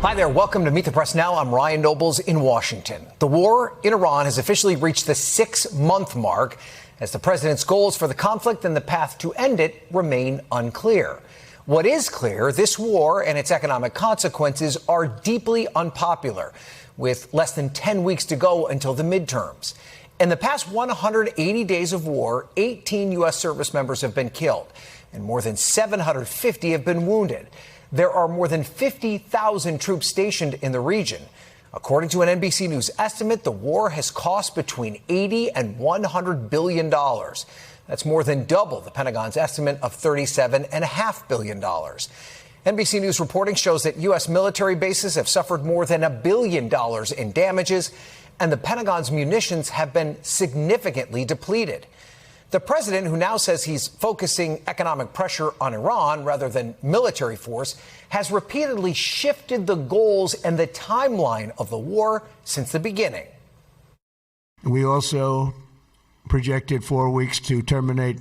Hi there. Welcome to Meet the Press Now. I'm Ryan Nobles in Washington. The war in Iran has officially reached the 6-month mark as the president's goals for the conflict and the path to end it remain unclear. What is clear, this war and its economic consequences are deeply unpopular, with less than 10 weeks to go until the midterms. In the past 180 days of war, 18 U.S. service members have been killed, and more than 750 have been wounded. There are more than 50,000 troops stationed in the region. According to an NBC News estimate, the war has cost between $80 and $100 billion. That's more than double the Pentagon's estimate of $37.5 billion. NBC News reporting shows that U.S. military bases have suffered more than $1 billion in damages, and the Pentagon's munitions have been significantly depleted. The president, who now says he's focusing economic pressure on Iran rather than military force, has repeatedly shifted the goals and the timeline of the war since the beginning. We also projected 4 weeks to terminate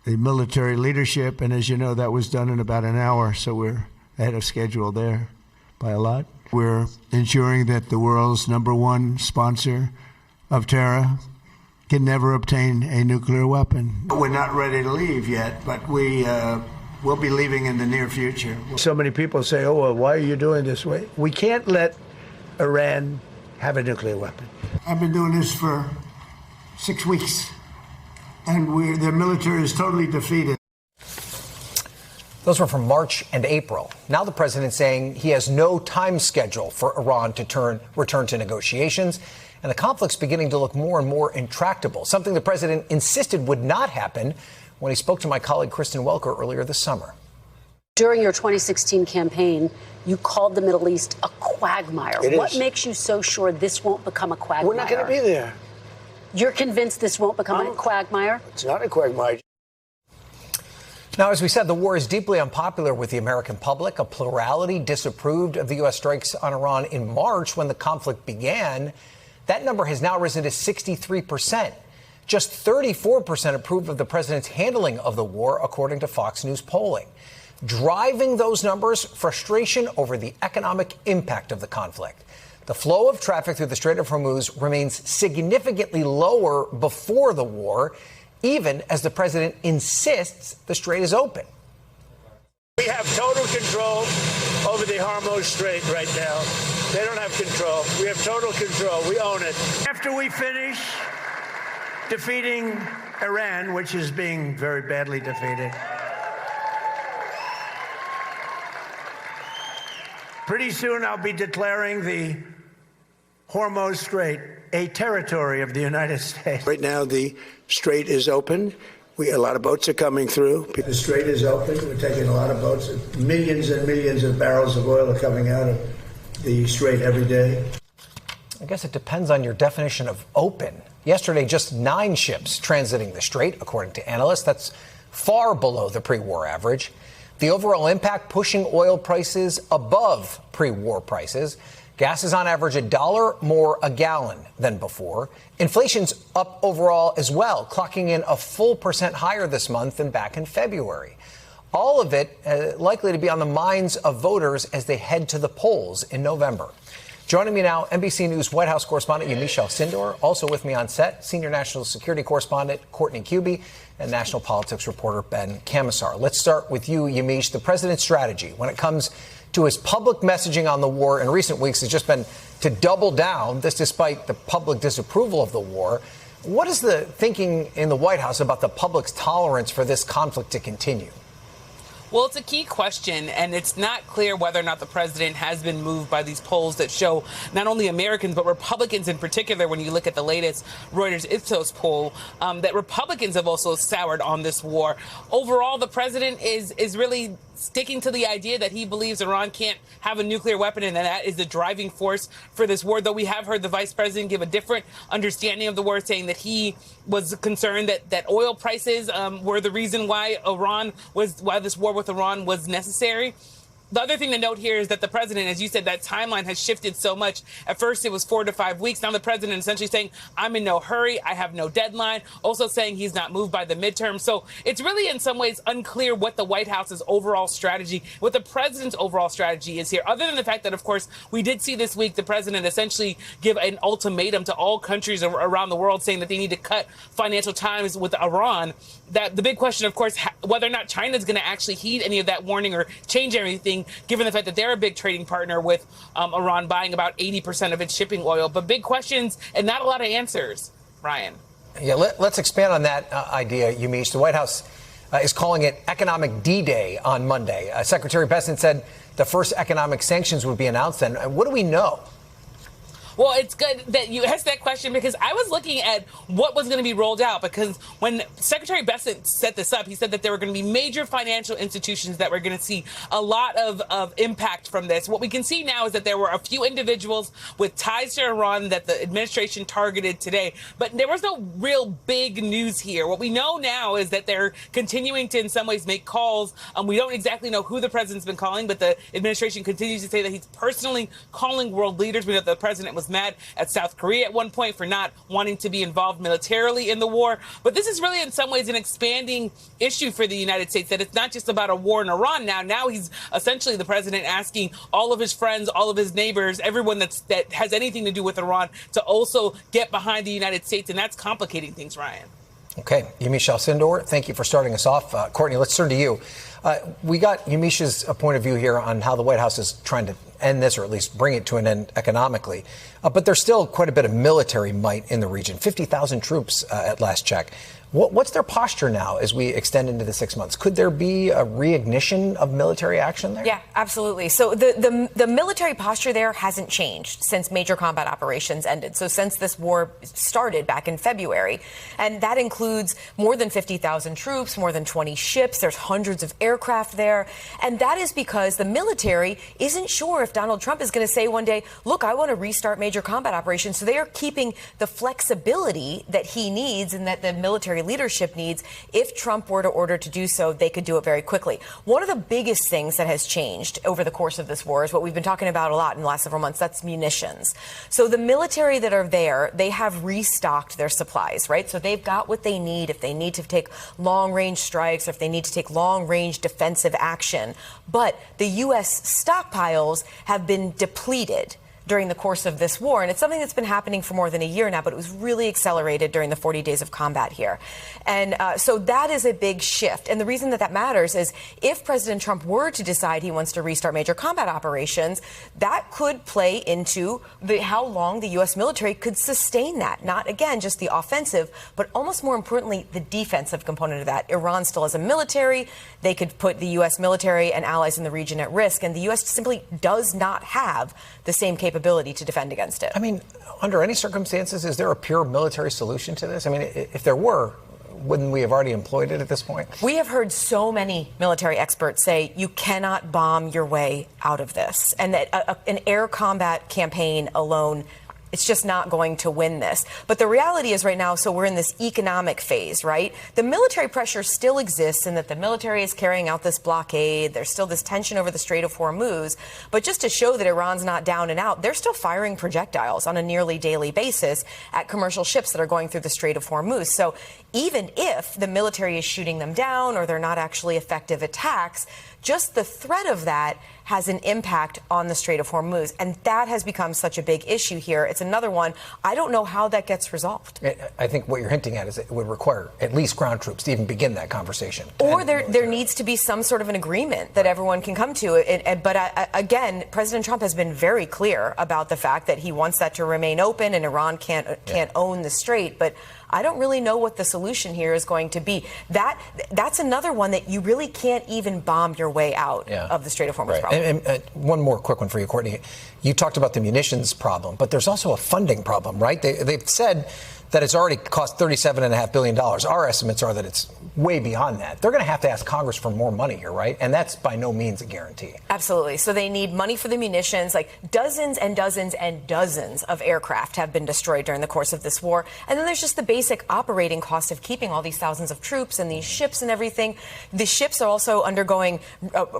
the military leadership, and as you know, that was done in about an hour, so we're ahead of schedule there by a lot. We're ensuring that the world's #1 sponsor of terror can never obtain a nuclear weapon. We're not ready to leave yet, but we will be leaving in the near future. So many people say, oh, well, why are you doing this way? We can't let Iran have a nuclear weapon. I've been doing this for 6 weeks, and their military is totally defeated. Those were from March and April. Now the president saying he has no time schedule for Iran to return to negotiations, and the conflict's beginning to look more and more intractable, something the president insisted would not happen when he spoke to my colleague Kristen Welker earlier this summer. During your 2016 campaign, you called the Middle East a quagmire. What makes you so sure this won't become a quagmire? We're not going to be there. You're convinced this won't become a quagmire? It's not a quagmire. Now, as we said, the war is deeply unpopular with the American public. A plurality disapproved of the U.S. strikes on Iran in March when the conflict began. That number has now risen to 63%. Just 34% approve of the president's handling of the war, according to Fox News polling. Driving those numbers, frustration over the economic impact of the conflict. The flow of traffic through the Strait of Hormuz remains significantly lower before the war, even as the president insists the strait is open. We have total control over the Hormuz Strait right now. They don't have control. We have total control. We own it. After we finish defeating Iran, which is being very badly defeated, pretty soon I'll be declaring the Hormuz Strait a territory of the United States. Right now, the strait is open. A lot of boats are coming through. The strait is open. We're taking a lot of boats. Millions and millions of barrels of oil are coming out of the strait every day. I guess it depends on your definition of open. Yesterday, just 9 ships transiting the strait, according to analysts. That's far below the pre-war average. The overall impact pushing oil prices above pre-war prices. Gas is on average $1 more a gallon than before. Inflation's up overall as well, clocking in a full % higher this month than back in February. All of it likely to be on the minds of voters as they head to the polls in November. Joining me now, NBC News White House correspondent Yamiche Alcindor. Also with me on set, senior national security correspondent Courtney Kube and national politics reporter Ben Camisar. Let's start with you, Yamiche. The president's strategy when it comes to his public messaging on the war in recent weeks has just been to double down, this despite the public disapproval of the war. What is the thinking in the White House about the public's tolerance for this conflict to continue? Well, it's a key question, and it's not clear whether or not the president has been moved by these polls that show not only Americans, but Republicans in particular, when you look at the latest Reuters Ipsos poll, that Republicans have also soured on this war. Overall, the president is really sticking to the idea that he believes Iran can't have a nuclear weapon and that is the driving force for this war, though we have heard the vice president give a different understanding of the war, saying that he was concerned that oil prices were the reason why this war with Iran was necessary. The other thing to note here is that the president, as you said, that timeline has shifted so much. At first, it was 4 to 5 weeks. Now the president essentially saying, I'm in no hurry. I have no deadline. Also saying he's not moved by the midterm. So it's really in some ways unclear what the White House's overall strategy, what the president's overall strategy is here, other than the fact that, of course, we did see this week the president essentially give an ultimatum to all countries around the world saying that they need to cut financial ties with Iran. That the big question, of course, whether or not China is going to actually heed any of that warning or change anything, given the fact that they're a big trading partner with Iran, buying about 80% of its shipping oil. But big questions and not a lot of answers, Ryan. Yeah, let's expand on that idea, Yamiche. The White House is calling it Economic D-Day on Monday. Secretary Bessent said the first economic sanctions would be announced then. What do we know? Well, it's good that you asked that question because I was looking at what was going to be rolled out, because when Secretary Bessent set this up, he said that there were going to be major financial institutions that were going to see a lot of impact from this. What we can see now is that there were a few individuals with ties to Iran that the administration targeted today, but there was no real big news here. What we know now is that they're continuing to, in some ways, make calls. We don't exactly know who the president's been calling, but the administration continues to say that he's personally calling world leaders. We know the president was mad at South Korea at one point for not wanting to be involved militarily in the war. But this is really in some ways an expanding issue for the United States, that it's not just about a war in Iran now. Now he's essentially, the president, asking all of his friends, all of his neighbors, everyone that has anything to do with Iran to also get behind the United States. And that's complicating things, Ryan. Okay. Yamiche Alcindor, thank you for starting us off. Courtney, let's turn to you. We got Yamiche's point of view here on how the White House is trying to end this, or at least bring it to an end economically. But there's still quite a bit of military might in the region, 50,000 troops at last check. What's their posture now as we extend into the 6 months? Could there be a reignition of military action there? Yeah, absolutely. So the military posture there hasn't changed since major combat operations ended. So since this war started back in February, and that includes more than 50,000 troops, more than 20 ships. There's hundreds of aircraft there. And that is because the military isn't sure if Donald Trump is going to say one day, look, I want to restart major combat operations. So they are keeping the flexibility that he needs and that the military leadership needs. If Trump were to order to do so, they could do it very quickly. One of the biggest things that has changed over the course of this war is what we've been talking about a lot in the last several months. That's munitions. So the military that are there, they have restocked their supplies, right? So they've got what they need if they need to take long-range strikes, or if they need to take long-range defensive action. But the U.S. stockpiles have been depleted during the course of this war. And it's something that's been happening for more than a year now, but it was really accelerated during the 40 days of combat here. And so that is a big shift. And the reason that that matters is if President Trump were to decide he wants to restart major combat operations, that could play into how long the U.S. military could sustain that. Not, again, just the offensive, but almost more importantly, the defensive component of that. Iran still has a military. They could put the U.S. military and allies in the region at risk. And the U.S. simply does not have the same capability to defend against it. I mean, under any circumstances, is there a pure military solution to this? I mean, if there were, wouldn't we have already employed it at this point? We have heard so many military experts say you cannot bomb your way out of this, and that an air combat campaign alone, it's just not going to win this. But the reality is right now, so we're in this economic phase, right? The military pressure still exists in that the military is carrying out this blockade. There's still this tension over the Strait of Hormuz. But just to show that Iran's not down and out, they're still firing projectiles on a nearly daily basis at commercial ships that are going through the Strait of Hormuz. So even if the military is shooting them down or they're not actually effective attacks, just the threat of that has an impact on the Strait of Hormuz. And that has become such a big issue here. It's another one. I don't know how that gets resolved. I think what you're hinting at is it would require at least ground troops to even begin that conversation. Or there needs to be some sort of an agreement that everyone can come to. But again, President Trump has been very clear about the fact that he wants that to remain open and Iran can't own the Strait. But I don't really know what the solution here is going to be. That's another one that you really can't even bomb your way out of the Strait of Hormuz problem. And one more quick one for you, Courtney. You talked about the munitions problem, but there's also a funding problem, right? They've said that it's already cost $37.5 billion. Our estimates are that it's way beyond that. They're going to have to ask Congress for more money here, right? And that's by no means a guarantee. Absolutely. So they need money for the munitions. Like dozens and dozens and dozens of aircraft have been destroyed during the course of this war. And then there's just the basic operating cost of keeping all these thousands of troops and these ships and everything. The ships are also undergoing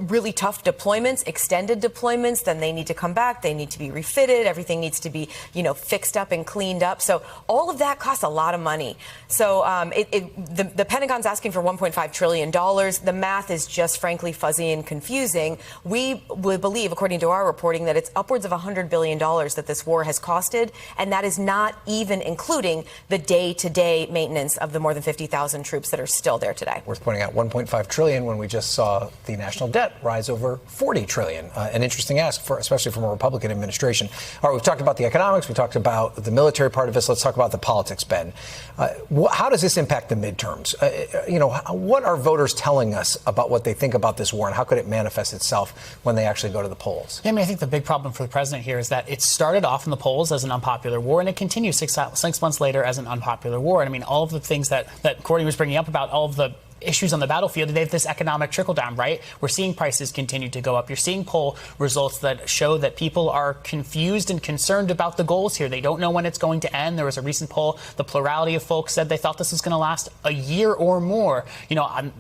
really tough deployments, extended deployments. Then they need to come back. They need to be refitted. Everything needs to be, fixed up and cleaned up. So all of that costs a lot of money. So the Pentagon's asking for $1.5 trillion. The math is just frankly fuzzy and confusing. We would believe, according to our reporting, that it's upwards of $100 billion that this war has costed, and that is not even including the day-to-day maintenance of the more than 50,000 troops that are still there today. Worth pointing out, $1.5 trillion when we just saw the national debt rise over $40 trillion. An interesting ask, especially from a Republican administration. All right, we've talked about the economics. We talked about the military part of this. Let's talk about the politics, Ben. How does this impact the midterms? What are voters telling us about what they think about this war, and how could it manifest itself when they actually go to the polls? Yeah, I think the big problem for the president here is that it started off in the polls as an unpopular war, and it continues six months later as an unpopular war. And all of the things that Courtney was bringing up about all of the issues on the battlefield, they have this economic trickle down, right? We're seeing prices continue to go up. You're seeing poll results that show that people are confused and concerned about the goals here. They don't know when it's going to end. There was a recent poll. The plurality of folks said they thought this was going to last a year or more,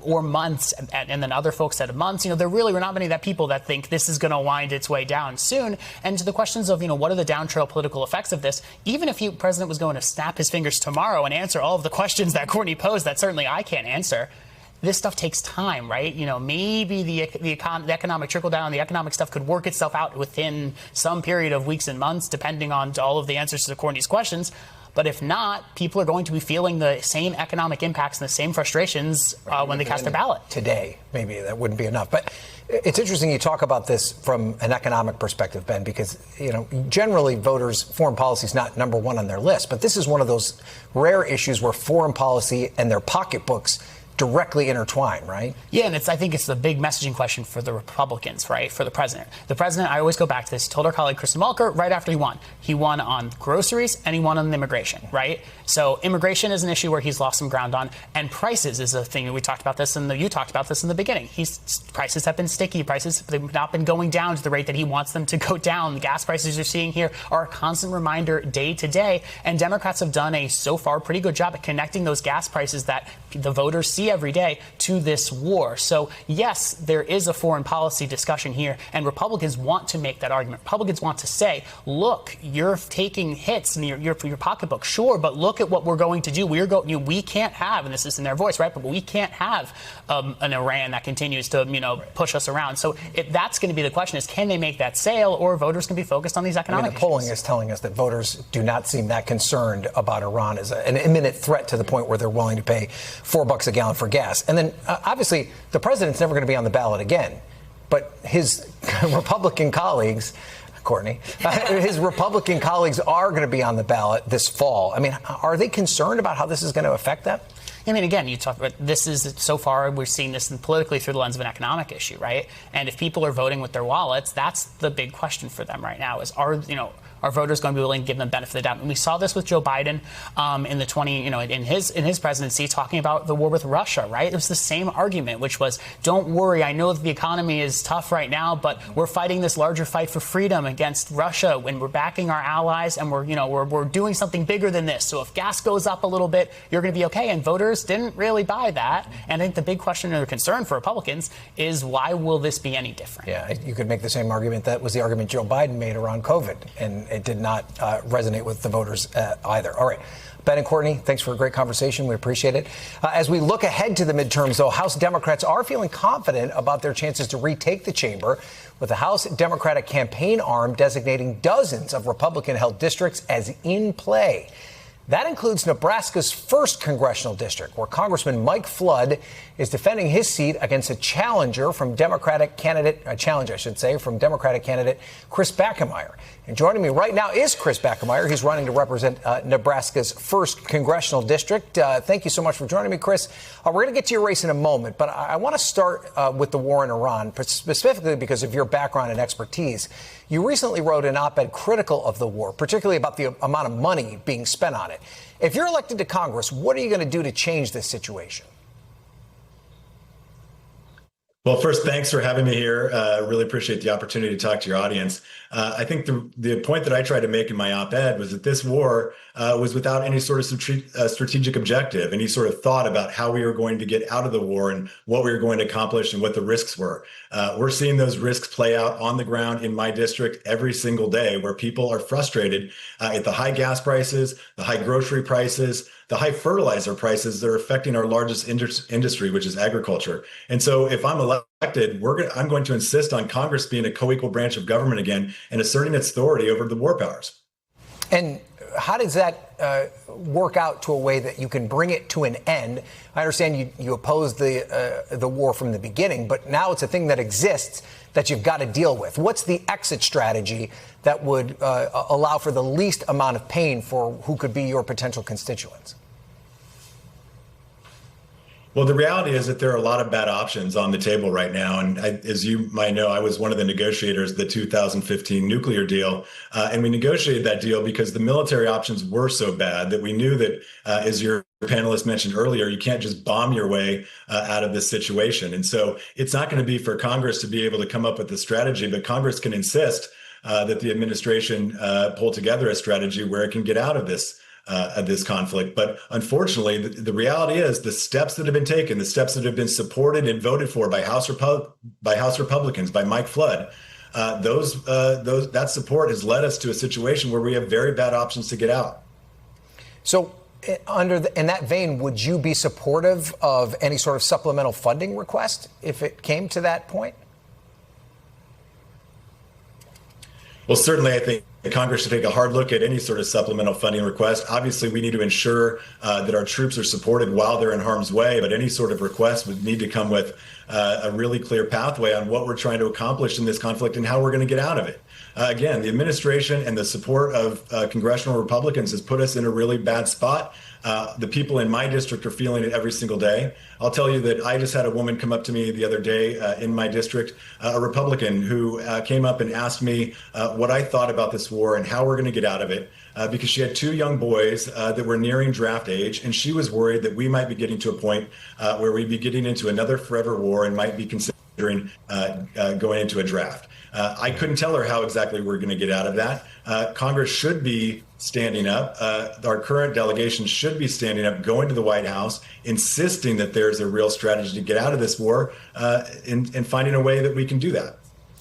or months. And then other folks said months. There really were not many people that think this is going to wind its way down soon. And to the questions of, what are the down-trail political effects of this? Even if the president was going to snap his fingers tomorrow and answer all of the questions that Courtney posed that certainly I can't answer, this stuff takes time, right? Maybe the economic trickle down, the economic stuff could work itself out within some period of weeks and months, depending on all of the answers to Courtney's questions. But if not, people are going to be feeling the same economic impacts and the same frustrations when they cast their ballot. Today, maybe that wouldn't be enough. But it's interesting you talk about this from an economic perspective, Ben, because, generally voters' foreign policy is not number one on their list. But this is one of those rare issues where foreign policy and their pocketbooks directly intertwined, right? Yeah, and I think it's the big messaging question for the Republicans, right, for the president. The president, I always go back to this, he told our colleague Kristen Welker right after he won. He won on groceries and he won on immigration, right? So immigration is an issue where he's lost some ground on, and prices is a thing. We talked about this, you talked about this in the beginning. Prices have been sticky. Prices have not been going down to the rate that he wants them to go down. The gas prices you're seeing here are a constant reminder day to day, and Democrats have done a, so far, pretty good job at connecting those gas prices that the voters see every day to this war. So, yes, there is a foreign policy discussion here, and Republicans want to make that argument. Republicans want to say, look, you're taking hits in your pocketbook, sure, but look at what we're going to do. We can't have, and this is in their voice, right, but we can't have an Iran that continues to, push us around. So that's going to be the question is, can they make that sale, or voters can be focused on these economic issues? The polling is telling us that voters do not seem that concerned about Iran as an imminent threat to the point where they're willing to pay $4 a gallon for gas. And then, obviously, the president's never going to be on the ballot again. But his Republican colleagues, Courtney, his Republican colleagues are going to be on the ballot this fall. Are they concerned about how this is going to affect them? Again, you talk about this is so far we're seeing this politically through the lens of an economic issue, right? And if people are voting with their wallets, that's the big question for them right now is are voters going to be willing to give them benefit of the doubt? And we saw this with Joe Biden in his presidency talking about the war with Russia, right? It was the same argument, which was, don't worry, I know that the economy is tough right now, but we're fighting this larger fight for freedom against Russia when we're backing our allies and we're doing something bigger than this. So if gas goes up a little bit, you're going to be okay. And voters didn't really buy that. And I think the big question or concern for Republicans is why will this be any different? Yeah, you could make the same argument. That was the argument Joe Biden made around COVID, and it did not resonate with the voters either. All right. Ben and Courtney, thanks for a great conversation. We appreciate it. As we look ahead to the midterms, though, House Democrats are feeling confident about their chances to retake the chamber, with the House Democratic campaign arm designating dozens of Republican-held districts as in play. That includes Nebraska's 1st congressional district, where Congressman Mike Flood is defending his seat against a challenger from Democratic candidate Chris Backemeyer. And joining me right now is Chris Backemeyer. He's running to represent Nebraska's 1st congressional district. Thank you so much for joining me, Chris. We're going to get to your race in a moment, but I want to start with the war in Iran, specifically because of your background and expertise. You recently wrote an op-ed critical of the war, particularly about the amount of money being spent on it. it. If you're elected to Congress, what are you going to do to change this situation? Well, first, thanks for having me here. Really appreciate the opportunity to talk to your audience. I think the point that I tried to make in my op-ed was that this war was without any sort of strategic objective, any sort of thought about how we were going to get out of the war and what we were going to accomplish and what the risks were. We're seeing those risks play out on the ground in my district every single day, where people are frustrated at the high gas prices, the high grocery prices, the high fertilizer prices that are affecting our largest industry, which is agriculture. And so if I'm elected, I'm going to insist on Congress being a co-equal branch of government again and asserting its authority over the war powers. And how does that work out to a way that you can bring it to an end? I understand you opposed the war from the beginning, but now it's a thing that exists that you've got to deal with. What's the exit strategy that would allow for the least amount of pain for who could be your potential constituents? Well, the reality is that there are a lot of bad options on the table right now. And as you might know, I was one of the negotiators of the 2015 nuclear deal. And we negotiated that deal because the military options were so bad that we knew that, as your panelist mentioned earlier, you can't just bomb your way out of this situation. And so it's not going to be for Congress to be able to come up with a strategy, but Congress can insist that the administration pull together a strategy where it can get out of this conflict. But unfortunately, the reality is the steps that have been taken, the steps that have been supported and voted for by House Republicans, by Mike Flood, that support has led us to a situation where we have very bad options to get out. So in that vein, would you be supportive of any sort of supplemental funding request if it came to that point? Well, certainly, I think Congress should take a hard look at any sort of supplemental funding request. Obviously, we need to ensure that our troops are supported while they're in harm's way, but any sort of request would need to come with a really clear pathway on what we're trying to accomplish in this conflict and how we're going to get out of it. Again, the administration and the support of congressional Republicans has put us in a really bad spot. The people in my district are feeling it every single day. I'll tell you that I just had a woman come up to me the other day in my district, a Republican, who came up and asked me what I thought about this war and how we're going to get out of it, because she had two young boys that were nearing draft age, and she was worried that we might be getting to a point where we'd be getting into another forever war and might be considering going into a draft. I couldn't tell her how exactly we're going to get out of that. Congress should be standing up. Our current delegation should be standing up, going to the White House, insisting that there's a real strategy to get out of this war, and finding a way that we can do that.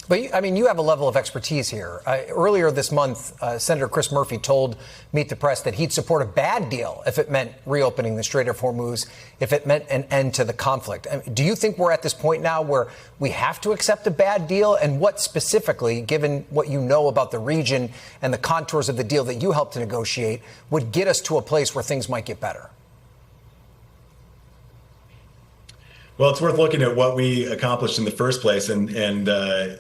But, I mean, you have a level of expertise here. Earlier this month, Senator Chris Murphy told Meet the Press that he'd support a bad deal if it meant reopening the Strait of Hormuz, if it meant an end to the conflict. I mean, do you think we're at this point now where we have to accept a bad deal? And what specifically, given what you know about the region and the contours of the deal that you helped to negotiate, would get us to a place where things might get better? Well, it's worth looking at what we accomplished in the first place. And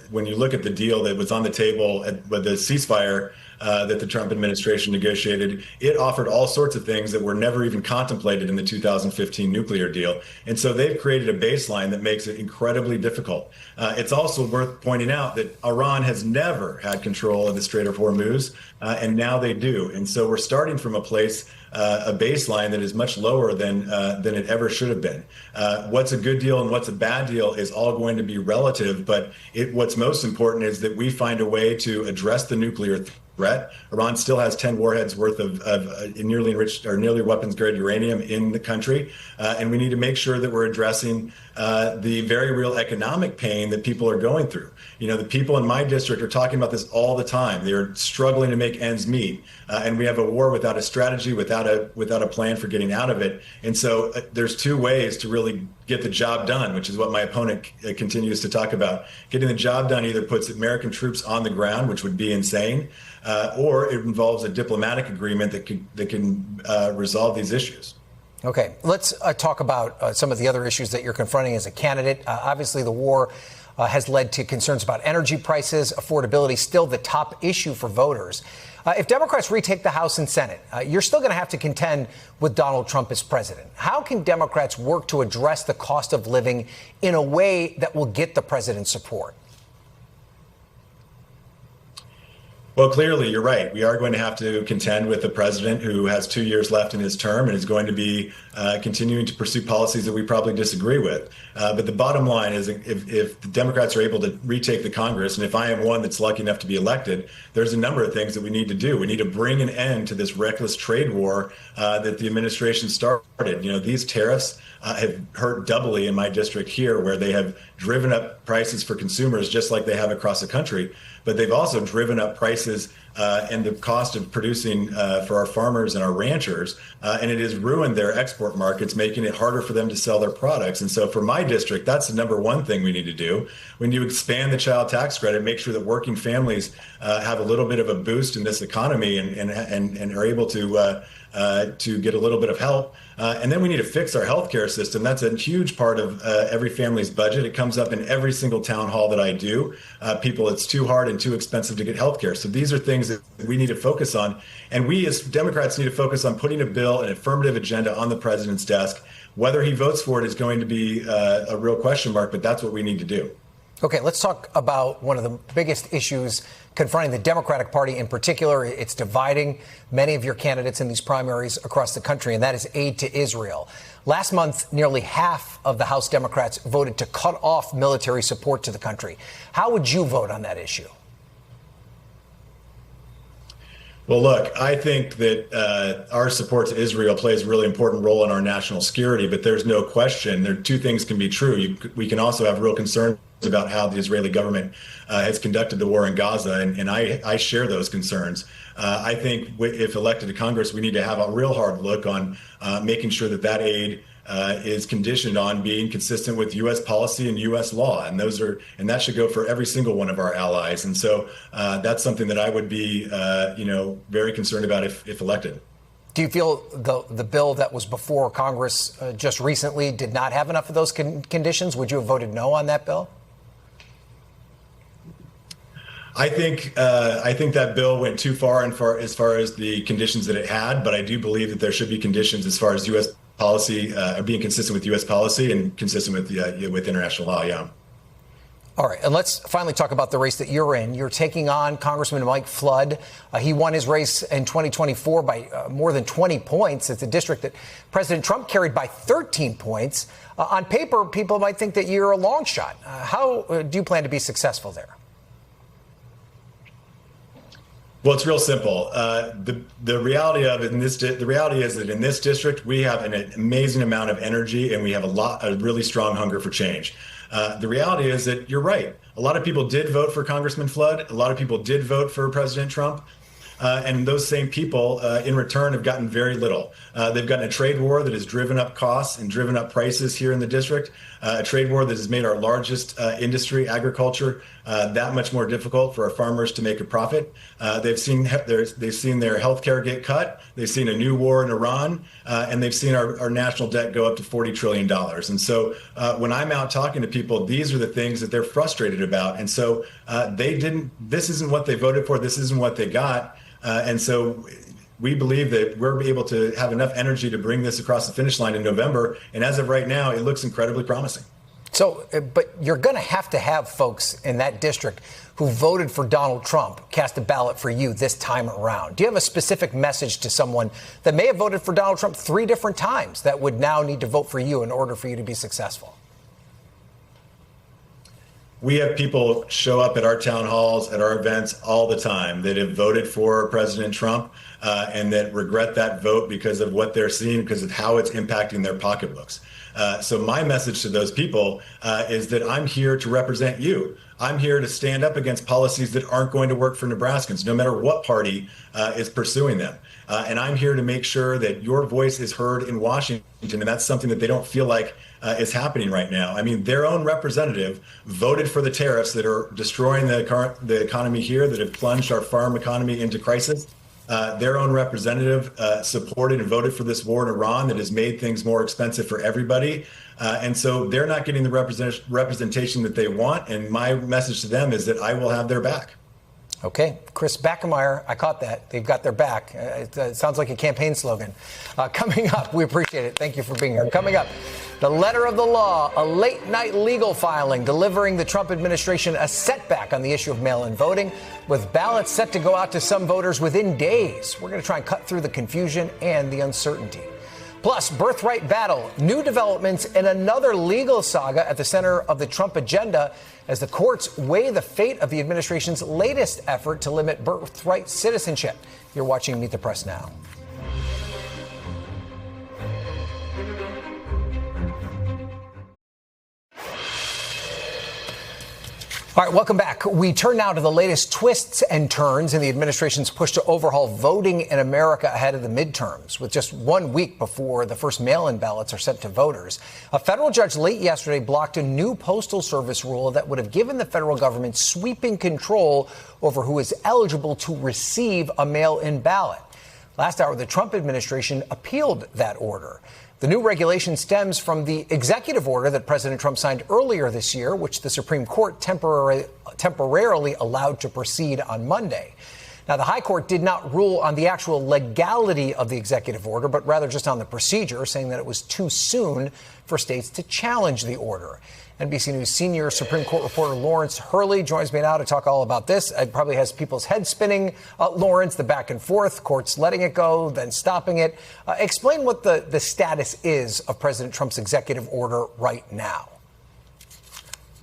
when you look at the deal that was on the table with the ceasefire that the Trump administration negotiated, it offered all sorts of things that were never even contemplated in the 2015 nuclear deal. And so they've created a baseline that makes it incredibly difficult. It's also worth pointing out that Iran has never had control of the Strait of Hormuz, and now they do. And so we're starting from a place, a baseline that is much lower than it ever should have been. What's a good deal and what's a bad deal is all going to be relative, but what's most important is that we find a way to address the nuclear threat. Iran still has 10 warheads worth of nearly enriched or nearly weapons-grade uranium in the country, and we need to make sure that we're addressing the very real economic pain that people are going through. You know, the people in my district are talking about this all the time. They're struggling to make ends meet, and we have a war without a strategy, without a plan for getting out of it. And so there's two ways to really get the job done, which is what my opponent continues to talk about. Getting the job done either puts American troops on the ground, which would be insane, or it involves a diplomatic agreement that can resolve these issues. Okay, let's talk about some of the other issues that you're confronting as a candidate. Obviously, the war has led to concerns about energy prices, affordability, still the top issue for voters. If Democrats retake the House and Senate, you're still going to have to contend with Donald Trump as president. How can Democrats work to address the cost of living in a way that will get the president's support? Well, clearly, you're right. We are going to have to contend with a president who has 2 years left in his term and is going to be continuing to pursue policies that we probably disagree with. But the bottom line is if the Democrats are able to retake the Congress, and if I am one that's lucky enough to be elected, there's a number of things that we need to do. We need to bring an end to this reckless trade war that the administration started. You know, these tariffs have hurt doubly in my district here, where they have driven up prices for consumers just like they have across the country. But they've also driven up prices and the cost of producing for our farmers and our ranchers. And it has ruined their export markets, making it harder for them to sell their products. And so for my district, that's the number one thing we need to do. We need to expand the child tax credit, make sure that working families have a little bit of a boost in this economy and are able to get a little bit of help. And then we need to fix our healthcare system. That's a huge part of every family's budget. It comes up in every single town hall that I do. People, it's too hard and too expensive to get healthcare. So these are things that we need to focus on. And we as Democrats need to focus on putting a bill, an affirmative agenda on the president's desk. Whether he votes for it is going to be a real question mark, but that's what we need to do. Okay, let's talk about one of the biggest issues confronting the Democratic Party in particular. It's dividing many of your candidates in these primaries across the country, and that is aid to Israel. Last month, nearly half of the House Democrats voted to cut off military support to the country. How would you vote on that issue? Well, look, I think that our support to Israel plays a really important role in our national security, but there's no question there two things can be true. We can also have real concerns about how the Israeli government has conducted the war in Gaza, and I share those concerns. I think if elected to Congress, we need to have a real hard look on making sure that that aid is conditioned on being consistent with U.S. policy and U.S. law, and that should go for every single one of our allies. And so that's something that I would be, very concerned about if elected. Do you feel the bill that was before Congress just recently did not have enough of those conditions? Would you have voted no on that bill? I think that bill went too far as far as the conditions that it had, but I do believe that there should be conditions as far as U.S. policy, being consistent with U.S. policy and consistent with international law. Yeah. All right, and let's finally talk about the race that you're in. You're taking on Congressman Mike Flood. He won his race in 2024 by more than 20 points. It's a district that President Trump carried by 13 points. On paper, people might think that you're a long shot. How do you plan to be successful there? Well, it's real simple. The reality is that in this district, we have an amazing amount of energy and we have a really strong hunger for change. The reality is that you're right. A lot of people did vote for Congressman Flood. A lot of people did vote for President Trump. And those same people, in return, have gotten very little. They've gotten a trade war that has driven up costs and driven up prices here in the district, a trade war that has made our largest industry, agriculture, that much more difficult for our farmers to make a profit. They've seen their health care get cut. They've seen a new war in Iran, and they've seen our national debt go up to $40 trillion. And so when I'm out talking to people, these are the things that they're frustrated about. And so this isn't what they voted for. This isn't what they got. And so we believe that we're able to have enough energy to bring this across the finish line in November. And as of right now, it looks incredibly promising. So, but you're going to have folks in that district who voted for Donald Trump cast a ballot for you this time around. Do you have a specific message to someone that may have voted for Donald Trump 3 different times that would now need to vote for you in order for you to be successful? We have people show up at our town halls, at our events all the time that have voted for President Trump and that regret that vote because of what they're seeing, because of how it's impacting their pocketbooks. So my message to those people is that I'm here to represent you. I'm here to stand up against policies that aren't going to work for Nebraskans, no matter what party is pursuing them. And I'm here to make sure that your voice is heard in Washington, and that's something that they don't feel like is happening right now. I mean, their own representative voted for the tariffs that are destroying the economy here, that have plunged our farm economy into crisis. Their own representative supported and voted for this war in Iran that has made things more expensive for everybody. And so they're not getting the representation that they want. And my message to them is that I will have their back. Okay, Chris Backemeyer, I caught that. They've got their back. It sounds like a campaign slogan. Coming up, we appreciate it. Thank you for being here. Coming up, the letter of the law, a late-night legal filing delivering the Trump administration a setback on the issue of mail-in voting, with ballots set to go out to some voters within days. We're going to try and cut through the confusion and the uncertainty. Plus, birthright battle, new developments, and another legal saga at the center of the Trump agenda as the courts weigh the fate of the administration's latest effort to limit birthright citizenship. You're watching Meet the Press now. All right, welcome back. We turn now to the latest twists and turns in the administration's push to overhaul voting in America ahead of the midterms. With just 1 week before the first mail-in ballots are sent to voters, a federal judge late yesterday blocked a new postal service rule that would have given the federal government sweeping control over who is eligible to receive a mail-in ballot. Last hour, the Trump administration appealed that order. The new regulation stems from the executive order that President Trump signed earlier this year, which the Supreme Court temporarily allowed to proceed on Monday. Now, the High Court did not rule on the actual legality of the executive order, but rather just on the procedure, saying that it was too soon for states to challenge the order. NBC News senior Supreme Court reporter Lawrence Hurley joins me now to talk all about this. It probably has people's heads spinning. Lawrence, the back and forth, courts letting it go, then stopping it. Explain what the status is of President Trump's executive order right now.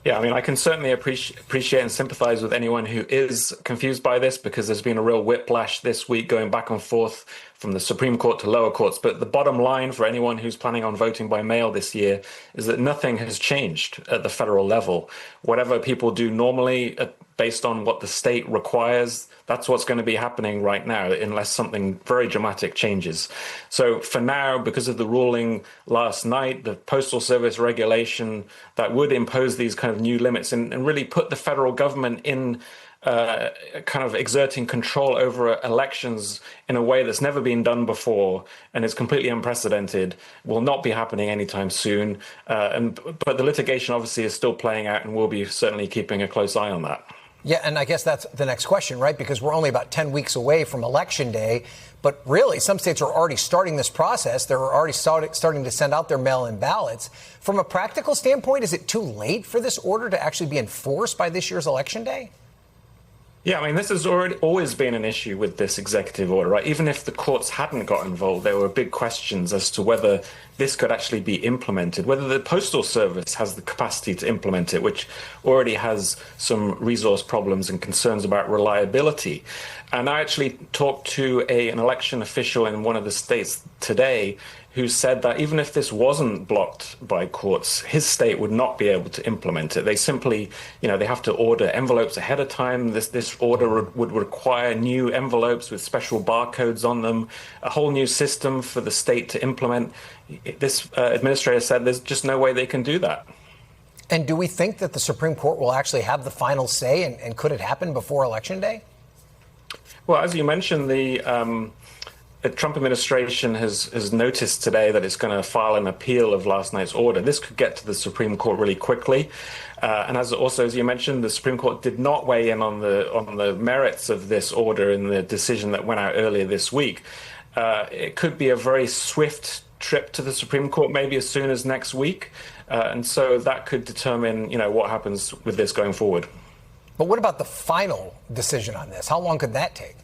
Yeah, I mean, I can certainly appreciate and sympathize with anyone who is confused by this, because there's been a real whiplash this week going back and forth from the Supreme Court to lower courts. But the bottom line for anyone who's planning on voting by mail this year is that nothing has changed at the federal level. Whatever people do normally based on what the state requires, that's what's going to be happening right now, unless something very dramatic changes. So for now, because of the ruling last night, the Postal Service regulation that would impose these kind of new limits and really put the federal government in kind of exerting control over elections in a way that's never been done before and is completely unprecedented, will not be happening anytime soon. But the litigation obviously is still playing out, and we'll be certainly keeping a close eye on that. Yeah, and I guess that's the next question, right? Because we're only about 10 weeks away from Election Day. But really, some states are already starting this process. They're already starting to send out their mail-in ballots. From a practical standpoint, is it too late for this order to actually be enforced by this year's Election Day? Yeah, I mean, this has always been an issue with this executive order, right? Even if the courts hadn't got involved, there were big questions as to whether this could actually be implemented, whether the Postal Service has the capacity to implement it, which already has some resource problems and concerns about reliability. And I actually talked to an election official in one of the states today who said that even if this wasn't blocked by courts, his state would not be able to implement it. They simply, they have to order envelopes ahead of time. This order would require new envelopes with special barcodes on them, a whole new system for the state to implement. This administrator said there's just no way they can do that. And do we think that the Supreme Court will actually have the final say, and could it happen before Election Day? Well, as you mentioned, the Trump administration has noticed today that it's going to file an appeal of last night's order. This could get to the Supreme Court really quickly. And as you mentioned, the Supreme Court did not weigh in on the merits of this order in the decision that went out earlier this week. It could be a very swift trip to the Supreme Court, maybe as soon as next week. And so that could determine, what happens with this going forward. But what about the final decision on this? How long could that take?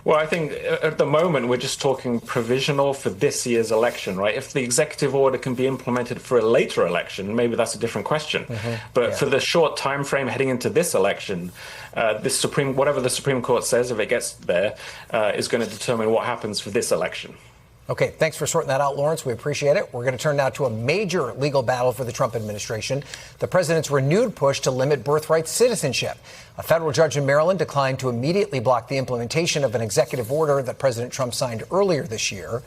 Well, I think at the moment we're just talking provisional for this year's election, right? If the executive order can be implemented for a later election, maybe that's a different question. But for the short time frame heading into this election, whatever the Supreme Court says, if it gets there, is going to determine what happens for this election. Okay, thanks for sorting that out, Lawrence. We appreciate it. We're going to turn now to a major legal battle for the Trump administration, the president's renewed push to limit birthright citizenship. A federal judge in Maryland declined to immediately block the implementation of an executive order that President Trump signed earlier this year.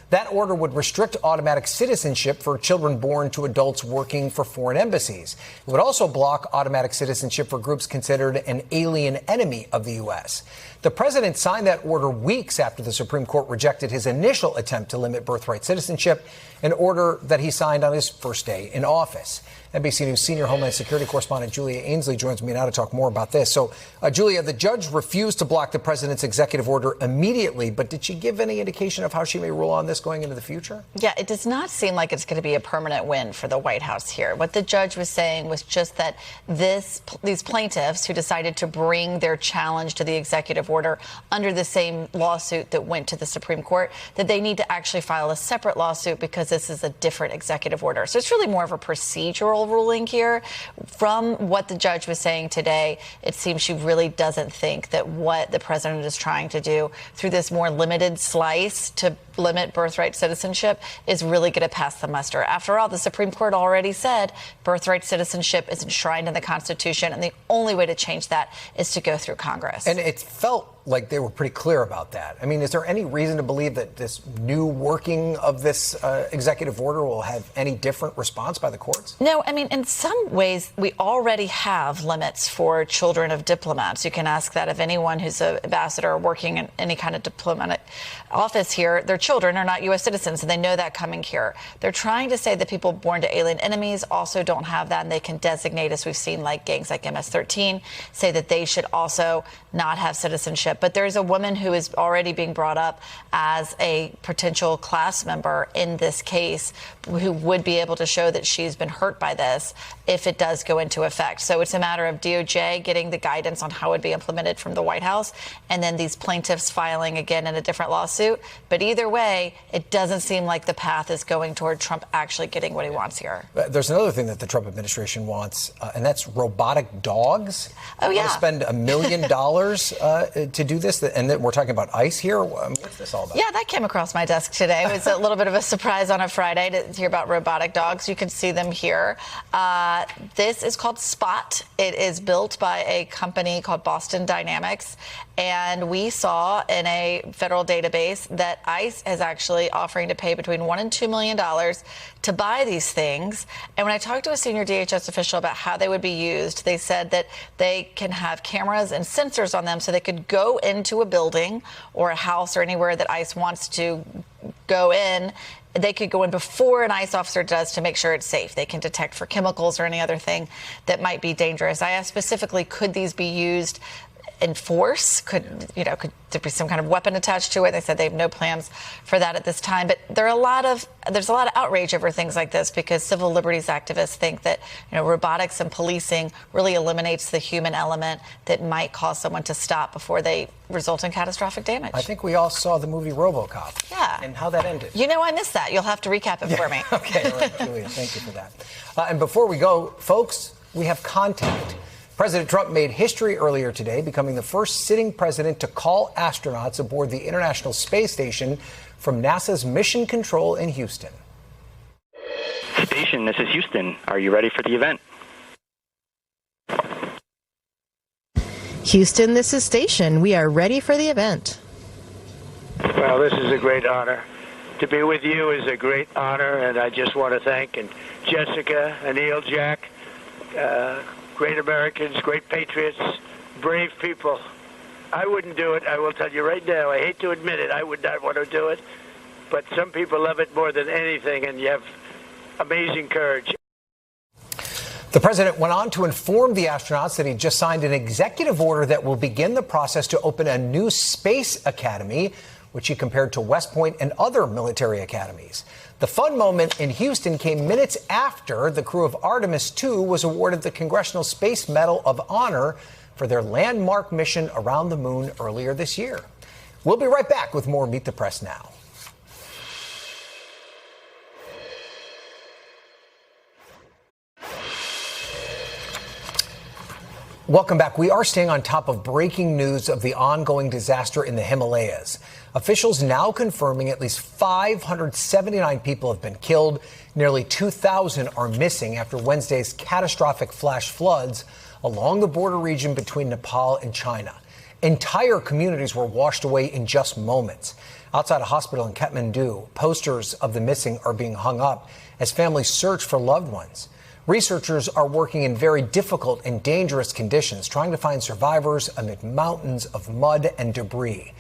That order would restrict automatic citizenship for children born to adults working for foreign embassies. It would also block automatic citizenship for groups considered an alien enemy of the U.S. The president signed that order weeks after the Supreme Court rejected his initial attempt to limit birthright citizenship, an order that he signed on his first day in office. NBC News senior Homeland Security correspondent Julia Ainsley joins me now to talk more about this. So, Julia, the judge refused to block the president's executive order immediately, but did she give any indication of how she may rule on this going into the future? Yeah, it does not seem like it's going to be a permanent win for the White House here. What the judge was saying was just that these plaintiffs who decided to bring their challenge to the executive order under the same lawsuit that went to the Supreme Court, that they need to actually file a separate lawsuit because this is a different executive order. So it's really more of a procedural ruling here. From what the judge was saying today, it seems she really doesn't think that what the president is trying to do through this more limited slice to limit birthright citizenship is really going to pass the muster. After all, the Supreme Court already said birthright citizenship is enshrined in the Constitution, and the only way to change that is to go through Congress. And it felt like they were pretty clear about that. I mean, is there any reason to believe that this new working of this executive order will have any different response by the courts? No, I mean, in some ways, we already have limits for children of diplomats. You can ask that of anyone who's an ambassador working in any kind of diplomatic office here. Their children are not U.S. citizens, and they know that coming here. They're trying to say that people born to alien enemies also don't have that, and they can designate, as we've seen, like gangs like MS-13, say that they should also not have citizenship. But there's a woman who is already being brought up as a potential class member in this case who would be able to show that she's been hurt by this if it does go into effect. So it's a matter of DOJ getting the guidance on how it would be implemented from the White House, and then these plaintiffs filing again in a different lawsuit. But either way, it doesn't seem like the path is going toward Trump actually getting what he wants here. There's another thing that the Trump administration wants, and that's robotic dogs. Oh, yeah. They spend $1 million to do this, and then we're talking about ICE here. What's this all about? Yeah, that came across my desk today. It was a little bit of a surprise on a Friday to hear about robotic dogs. You can see them here. This is called Spot. It is built by a company called Boston Dynamics. And we saw in a federal database that ICE is actually offering to pay between $1 and $2 million to buy these things. And when I talked to a senior DHS official about how they would be used, they said that they can have cameras and sensors on them so they could go into a building or a house or anywhere that ICE wants to go in. They could go in before an ICE officer does to make sure it's safe. They can detect for chemicals or any other thing that might be dangerous. I asked specifically, could these be used in force? Could there be some kind of weapon attached to it? They said they have no plans for that at this time. But there's a lot of outrage over things like this because civil liberties activists think that robotics and policing really eliminates the human element that might cause someone to stop before they result in catastrophic damage. I think we all saw the movie RoboCop. Yeah. And how that ended. I missed that. You'll have to recap it for me. Okay, all right, Julia, thank you for that. And before we go, folks, we have contact. President Trump made history earlier today, becoming the first sitting president to call astronauts aboard the International Space Station from NASA's Mission Control in Houston. Station, this is Houston. Are you ready for the event? Houston, this is Station. We are ready for the event. Well, this is a great honor. To be with you is a great honor, and I just want to thank Jessica, Anil, Jack, great Americans, great patriots, brave people. I wouldn't do it. I will tell you right now. I hate to admit it. I would not want to do it. But some people love it more than anything, and you have amazing courage. The president went on to inform the astronauts that he just signed an executive order that will begin the process to open a new space academy, which he compared to West Point and other military academies. The fun moment in Houston came minutes after the crew of Artemis II was awarded the Congressional Space Medal of Honor for their landmark mission around the moon earlier this year. We'll be right back with more Meet the Press Now. Welcome back. We are staying on top of breaking news of the ongoing disaster in the Himalayas. Officials now confirming at least 579 people have been killed. Nearly 2,000 are missing after Wednesday's catastrophic flash floods along the border region between Nepal and China. Entire communities were washed away in just moments. Outside a hospital in Kathmandu, posters of the missing are being hung up as families search for loved ones. Researchers are working in very difficult and dangerous conditions, trying to find survivors amid mountains of mud and debris.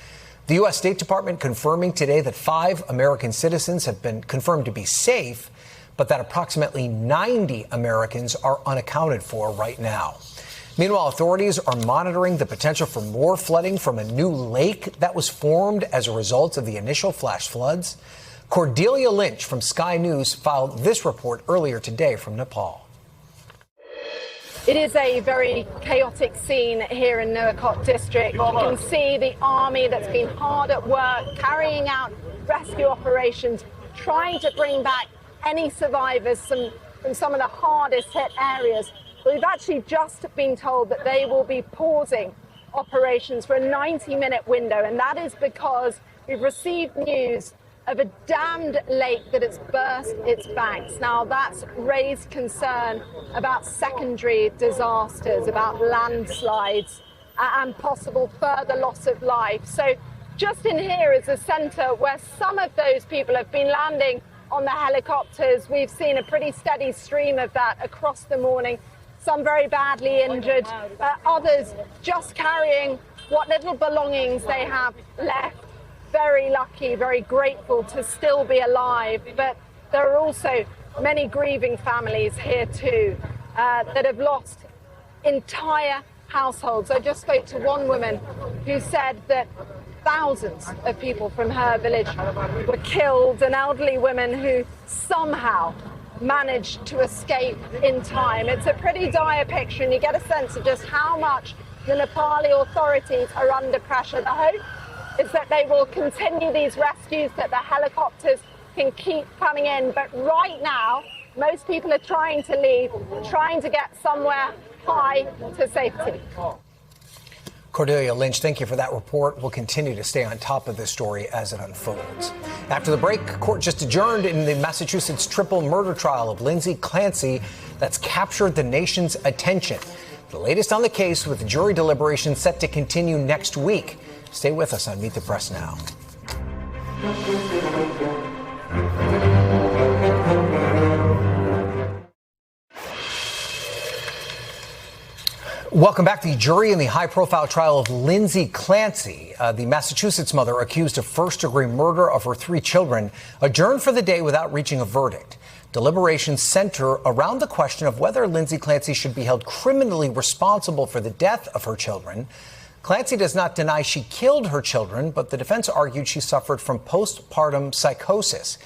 The U.S. State Department confirming today that 5 American citizens have been confirmed to be safe, but that approximately 90 Americans are unaccounted for right now. Meanwhile, authorities are monitoring the potential for more flooding from a new lake that was formed as a result of the initial flash floods. Cordelia Lynch from Sky News filed this report earlier today from Nepal. It is a very chaotic scene here in Nuwakot district. You can see the army that's been hard at work, carrying out rescue operations, trying to bring back any survivors from some of the hardest hit areas. We've actually just been told that they will be pausing operations for a 90-minute window, and that is because we've received news of a dammed lake that has burst its banks. Now, that's raised concern about secondary disasters, about landslides, and possible further loss of life. So just in here is a centre where some of those people have been landing on the helicopters. We've seen a pretty steady stream of that across the morning. Some very badly injured, others just carrying what little belongings they have left. Very lucky, very grateful to still be alive. But there are also many grieving families here too that have lost entire households. I just spoke to one woman who said that thousands of people from her village were killed, an elderly woman who somehow managed to escape in time. It's a pretty dire picture, and you get a sense of just how much the Nepali authorities are under pressure. The hope is that they will continue these rescues, that the helicopters can keep coming in. But right now, most people are trying to leave, trying to get somewhere high to safety. Cordelia Lynch, thank you for that report. We'll continue to stay on top of this story as it unfolds. After the break, court just adjourned in the Massachusetts triple murder trial of Lindsay Clancy that's captured the nation's attention. The latest on the case, with jury deliberations set to continue next week. Stay with us on Meet the Press Now. Welcome back. The jury in the high-profile trial of Lindsay Clancy, the Massachusetts mother accused of first-degree murder of her 3 children, adjourned for the day without reaching a verdict. Deliberations center around the question of whether Lindsay Clancy should be held criminally responsible for the death of her children. Clancy does not deny she killed her children, but the defense argued she suffered from postpartum psychosis.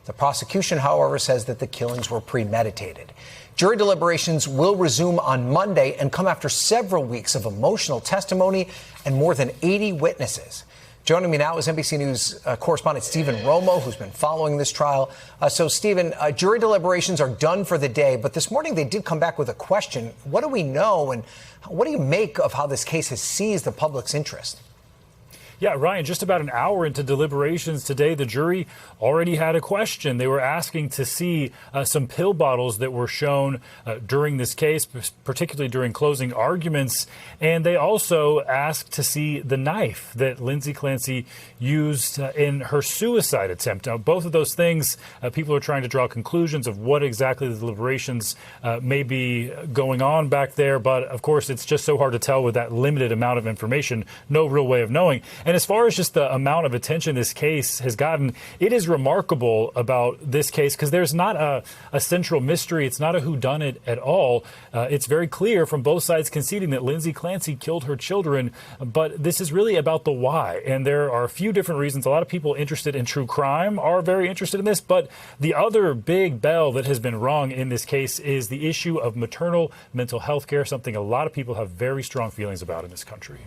The prosecution, however, says that the killings were premeditated. Jury deliberations will resume on Monday and come after several weeks of emotional testimony and more than 80 witnesses. Joining me now is NBC News correspondent Stephen Romo, who's been following this trial. So, Stephen, jury deliberations are done for the day, but this morning they did come back with a question. What do we know, and what do you make of how this case has seized the public's interest? Yeah, Ryan, just about an hour into deliberations today, the jury already had a question. They were asking to see some pill bottles that were shown during this case, particularly during closing arguments. And they also asked to see the knife that Lindsay Clancy used in her suicide attempt. Now, both of those things, people are trying to draw conclusions of what exactly the deliberations may be going on back there. But of course, it's just so hard to tell with that limited amount of information. No real way of knowing. And as far as just the amount of attention this case has gotten, it is remarkable about this case because there's not a central mystery. It's not a whodunit at all. It's very clear from both sides conceding that Lindsay Clancy killed her children. But this is really about the why. And there are a few different reasons. A lot of people interested in true crime are very interested in this. But the other big bell that has been rung in this case is the issue of maternal mental health care, something a lot of people have very strong feelings about in this country.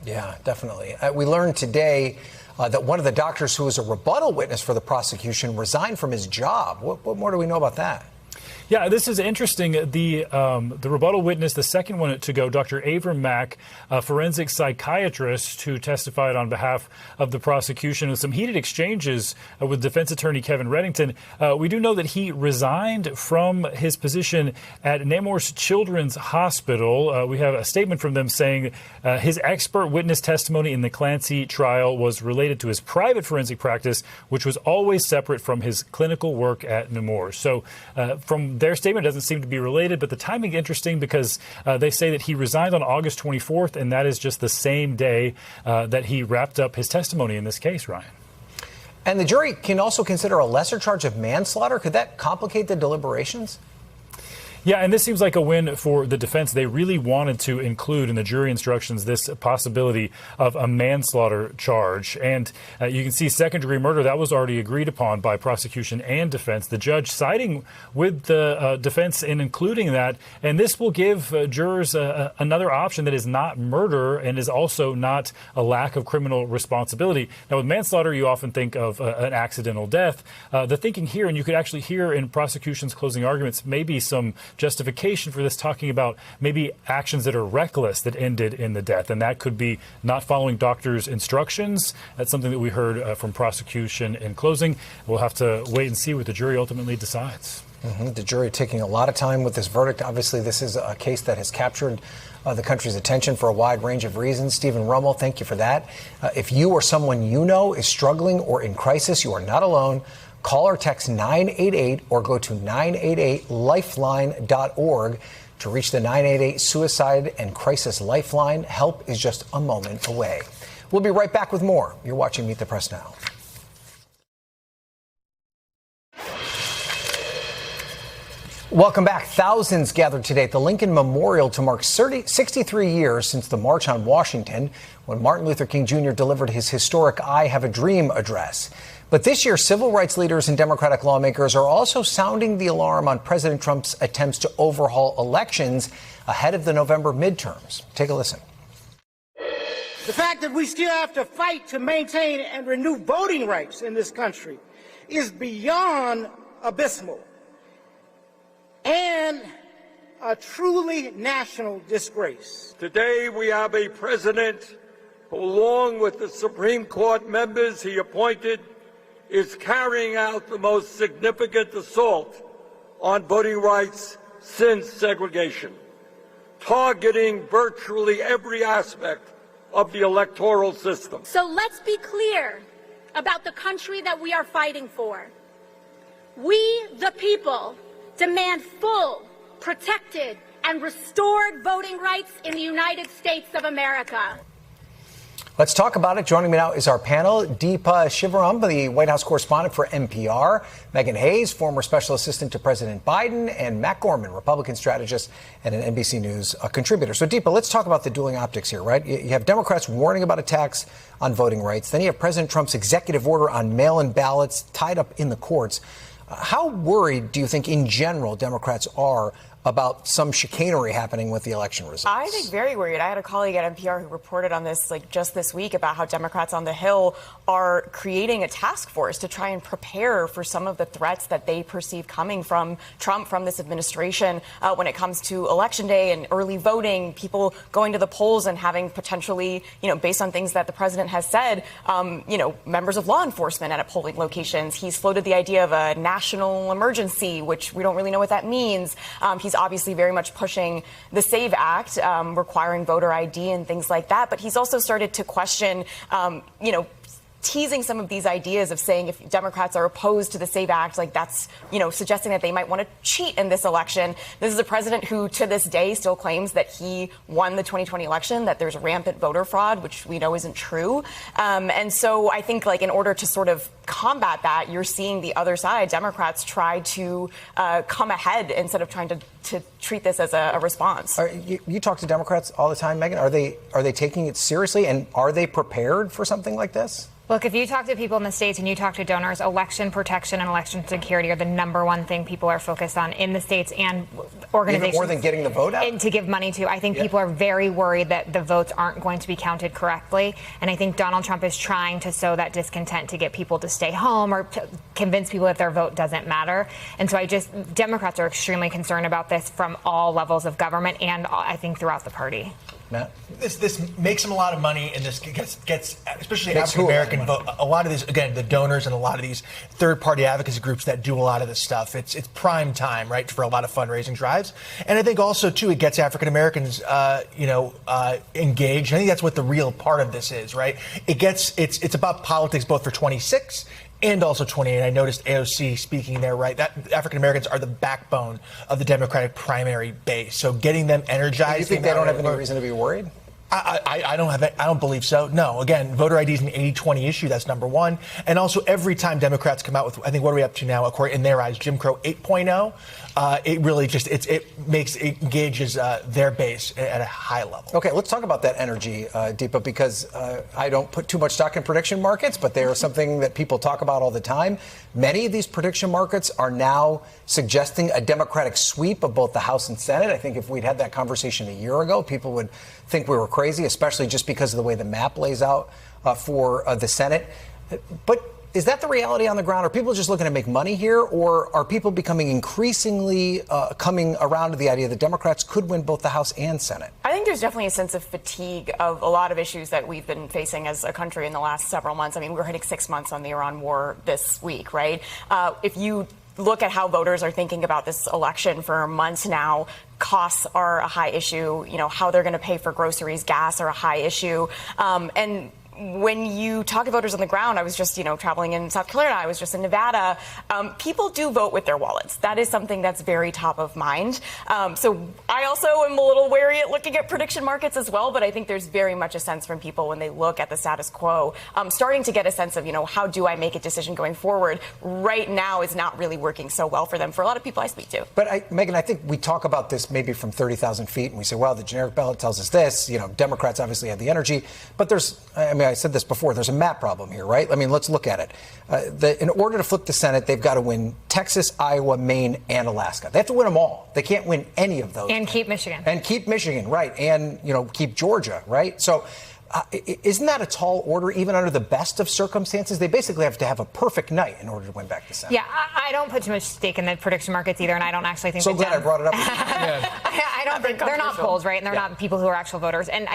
Yeah, definitely. We learned today that one of the doctors who was a rebuttal witness for the prosecution resigned from his job. What more do we know about that? Yeah, this is interesting. The rebuttal witness, the second one to go, Dr. Avram Mack, a forensic psychiatrist who testified on behalf of the prosecution with some heated exchanges with defense attorney Kevin Reddington. We do know that he resigned from his position at Nemours Children's Hospital. We have a statement from them saying his expert witness testimony in the Clancy trial was related to his private forensic practice, which was always separate from his clinical work at Nemours. So from their statement doesn't seem to be related, but the timing interesting because they say that he resigned on August 24th, and that is just the same day that he wrapped up his testimony in this case, Ryan. And the jury can also consider a lesser charge of manslaughter. Could that complicate the deliberations? Yeah, and this seems like a win for the defense. They really wanted to include in the jury instructions this possibility of a manslaughter charge. And you can see second-degree murder, that was already agreed upon by prosecution and defense. The judge siding with the defense in including that. And this will give jurors another option that is not murder and is also not a lack of criminal responsibility. Now, with manslaughter, you often think of an accidental death. The thinking here, and you could actually hear in prosecution's closing arguments, maybe some justification for this, talking about maybe actions that are reckless that ended in the death. And that could be not following doctor's instructions. That's something that we heard from prosecution in closing. We'll have to wait and see what the jury ultimately decides. The jury taking a lot of time with this verdict. Obviously, this is a case that has captured the country's attention for a wide range of reasons. Stephen Rummel, thank you for that. If you or someone you know is struggling or in crisis, you are not alone. Call or text 988 or go to 988lifeline.org to reach the 988 Suicide and Crisis Lifeline. Help is just a moment away. We'll be right back with more. You're watching Meet the Press Now. Welcome back. Thousands gathered today at the Lincoln Memorial to mark 63 years since the March on Washington, when Martin Luther King Jr. delivered his historic I Have a Dream address. But this year, civil rights leaders and Democratic lawmakers are also sounding the alarm on President Trump's attempts to overhaul elections ahead of the November midterms. Take a listen. The fact that we still have to fight to maintain and renew voting rights in this country is beyond abysmal and a truly national disgrace. Today we have a president who, along with the Supreme Court members he appointed, is carrying out the most significant assault on voting rights since segregation, targeting virtually every aspect of the electoral system. So let's be clear about the country that we are fighting for. We, the people, demand full, protected, and restored voting rights in the United States of America. Let's talk about it. Joining me now is our panel, Deepa Shivaram, the White House correspondent for NPR, Megan Hayes, former special assistant to President Biden, and Matt Gorman, Republican strategist and an NBC News contributor. So, Deepa, let's talk about the dueling optics here, right? You have Democrats warning about attacks on voting rights. Then you have President Trump's executive order on mail-in ballots tied up in the courts. How worried do you think, in general, Democrats are about some chicanery happening with the election results? I think very worried. I had a colleague at NPR who reported on this just this week about how Democrats on the Hill are creating a task force to try and prepare for some of the threats that they perceive coming from Trump, from this administration, when it comes to Election Day and early voting, people going to the polls and having potentially, based on things that the president has said, members of law enforcement at polling locations. He's floated the idea of a national emergency, which we don't really know what that means. He's obviously very much pushing the SAVE Act, requiring voter ID and things like that. But he's also started to question, teasing some of these ideas of saying if Democrats are opposed to the SAVE Act, that's, suggesting that they might want to cheat in this election. This is a president who, to this day, still claims that he won the 2020 election, that there's rampant voter fraud, which we know isn't true. And so I think, in order to sort of combat that, you're seeing the other side, Democrats, try to come ahead instead of trying to treat this as a response. You talk to Democrats all the time, Megan. Are they taking it seriously, and are they prepared for something like this? Look, if you talk to people in the states and you talk to donors, election protection and election security are the number one thing people are focused on in the states and organizations. Even more than getting the vote out? And to give money to. I think people are very worried that the votes aren't going to be counted correctly. And I think Donald Trump is trying to sow that discontent to get people to stay home or to convince people that their vote doesn't matter. And so Democrats are extremely concerned about this from all levels of government and I think throughout the party. Matt? This makes them a lot of money, and this gets especially African-American vote. A lot of these, again, the donors and a lot of these third-party advocacy groups that do a lot of this stuff. It's prime time, right, for a lot of fundraising drives. And I think also, too, it gets African-Americans, engaged. I think that's what the real part of this is, right? It's about politics both for 26 and also 28. I noticed AOC speaking there, right? That African Americans are the backbone of the Democratic primary base. So getting them energized. Do you think they don't have any reason to be worried? I don't believe so. No. Again, voter ID is an 80-20 issue. That's number one. And also, every time Democrats come out with, I think, what are we up to now? According in their eyes, Jim Crow 8.0. It really just it engages their base at a high level. Okay, let's talk about that energy, Deepa, because I don't put too much stock in prediction markets, but they are something that people talk about all the time. Many of these prediction markets are now suggesting a Democratic sweep of both the House and Senate. I think if we'd had that conversation a year ago, people would think we were crazy, especially just because of the way the map lays out for the Senate. But is that the reality on the ground? Are people just looking to make money here, or are people becoming increasingly coming around to the idea that Democrats could win both the House and Senate? I think there's definitely a sense of fatigue of a lot of issues that we've been facing as a country in the last several months. I mean, we're hitting 6 months on the Iran war this week, right? If you look at how voters are thinking about this election for months now, costs are a high issue. You know, how they're going to pay for groceries, gas are a high issue. And when you talk to voters on the ground, I was just, traveling in South Carolina, I was just in Nevada, people do vote with their wallets. That is something that's very top of mind. So I also am a little wary at looking at prediction markets as well, but I think there's very much a sense from people when they look at the status quo, starting to get a sense of, how do I make a decision going forward right now is not really working so well for them, for a lot of people I speak to. But Megyn, I think we talk about this maybe from 30,000 feet, and we say, well, the generic ballot tells us this, Democrats obviously have the energy, but I said this before, there's a map problem here, right? I mean, let's look at it. In order to flip the Senate, they've got to win Texas, Iowa, Maine, and Alaska. They have to win them all. They can't win any of those. And keep Michigan. And keep Michigan, right. And, keep Georgia, right? So isn't that a tall order, even under the best of circumstances? They basically have to have a perfect night in order to win back the Senate. Yeah, I don't put too much stake in the prediction markets either, and I don't actually think so glad I brought it up. I don't think they're not polls, right? And they're not people who are actual voters. And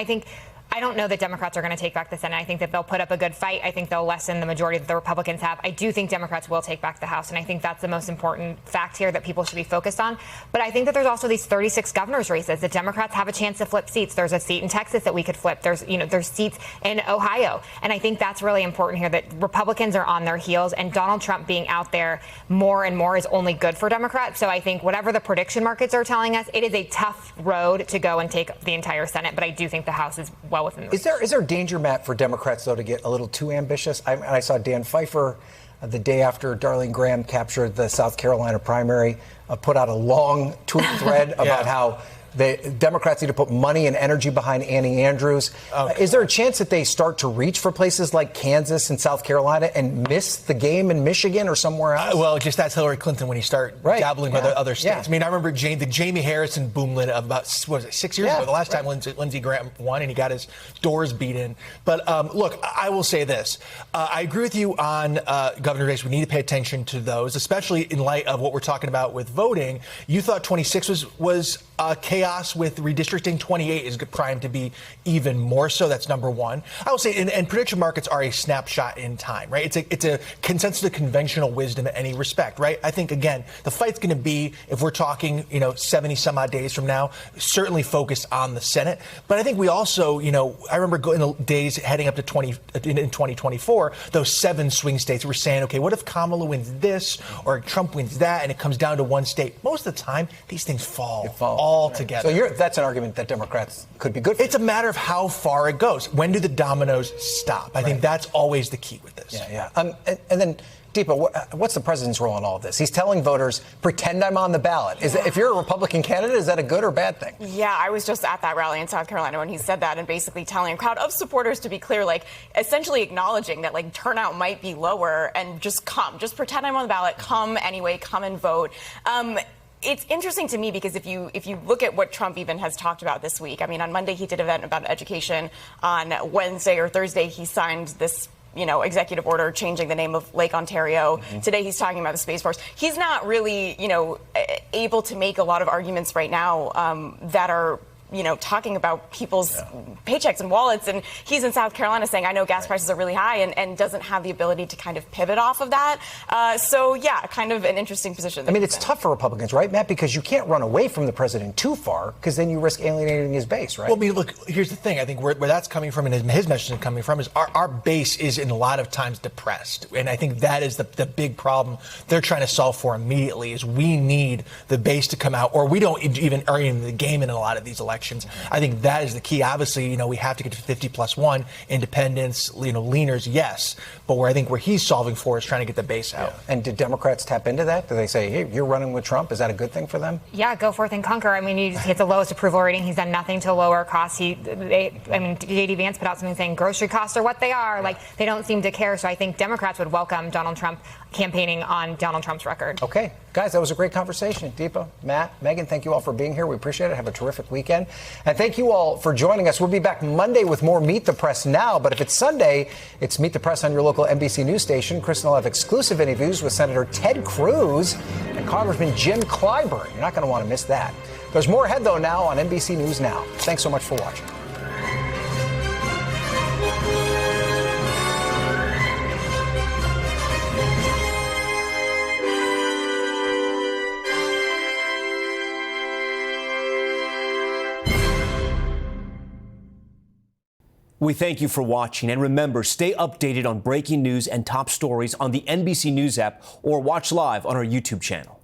I don't know that Democrats are going to take back the Senate. I think that they'll put up a good fight. I think they'll lessen the majority that the Republicans have. I do think Democrats will take back the House, and I think that's the most important fact here that people should be focused on. But I think that there's also these 36 governor's races that Democrats have a chance to flip seats. There's a seat in Texas that we could flip. There's seats in Ohio. And I think that's really important here, that Republicans are on their heels, and Donald Trump being out there more and more is only good for Democrats. So I think whatever the prediction markets are telling us, it is a tough road to go and take the entire Senate. But I do think the House is well within the Is there a danger, Matt, for Democrats, though, to get a little too ambitious? I saw Dan Pfeiffer the day after Darlene Graham captured the South Carolina primary, put out a long tweet thread about how the Democrats need to put money and energy behind Annie Andrews. Is there a chance that they start to reach for places like Kansas and South Carolina and miss the game in Michigan or somewhere else? Well, just that's Hillary Clinton when you start dabbling with other states. Yeah. I mean, I remember the Jamie Harrison boomlet of about 6 years ago, the last time Lindsey Graham won, and he got his doors beat in. But look, I will say this. I agree with you on governor race. We need to pay attention to those, especially in light of what we're talking about with voting. You thought 26 was chaos with redistricting. 28 is primed to be even more so. That's number one. I will say, and prediction markets are a snapshot in time, right? It's a consensus of conventional wisdom in any respect, right? I think, again, the fight's going to be, if we're talking, 70 some odd days from now, certainly focused on the Senate. But I think we also, I remember in the days heading up to in 2024, those 7 swing states were saying, okay, what if Kamala wins this or Trump wins that, and it comes down to one state? Most of the time, these things fall all together. So that's an argument that Democrats could be good for. It's a matter of how far it goes. When do the dominoes stop? I think that's always the key with this. Yeah. And then, Deepa, what's the president's role in all of this? He's telling voters, pretend I'm on the ballot. If you're a Republican candidate, is that a good or bad thing? Yeah, I was just at that rally in South Carolina when he said that, and basically telling a crowd of supporters to be clear, essentially acknowledging that turnout might be lower, and just pretend I'm on the ballot, come anyway, come and vote. It's interesting to me because if you look at what Trump even has talked about this week, I mean, on Monday he did an event about education. On Wednesday or Thursday he signed this executive order changing the name of Lake Ontario. Mm-hmm. Today he's talking about the Space Force. He's not really able to make a lot of arguments right now that are talking about people's paychecks and wallets. And he's in South Carolina saying, I know gas prices are really high, and doesn't have the ability to kind of pivot off of that. Kind of an interesting position. I mean, it's tough for Republicans, right, Matt? Because you can't run away from the president too far, because then you risk alienating his base, right? Well, I mean, look, here's the thing. I think where that's coming from, and his message is coming from, is our base is in a lot of times depressed. And I think that is the big problem they're trying to solve for immediately, is we need the base to come out, or we don't even are in the game in a lot of these elections. elections. I think that is the key. Obviously, we have to get to 50+1, independents, leaners, yes. But where he's solving for is trying to get the base out. Yeah. And did Democrats tap into that? Do they say, hey, you're running with Trump? Is that a good thing for them? Yeah, go forth and conquer. I mean, he just hit the lowest approval rating. He's done nothing to lower costs. J.D. Vance put out something saying grocery costs are what they are. Like, they don't seem to care. So I think Democrats would welcome Donald Trump campaigning on Donald Trump's record. Okay. Guys, that was a great conversation. Deepa, Matt, Megan, thank you all for being here. We appreciate it. Have a terrific weekend. And thank you all for joining us. We'll be back Monday with more Meet the Press Now. But if it's Sunday, it's Meet the Press on your local NBC News station. Kristen will have exclusive interviews with Senator Ted Cruz and Congressman Jim Clyburn. You're not going to want to miss that. There's more ahead, though, now on NBC News Now. Thanks so much for watching. We thank you for watching, and remember, stay updated on breaking news and top stories on the NBC News app or watch live on our YouTube channel.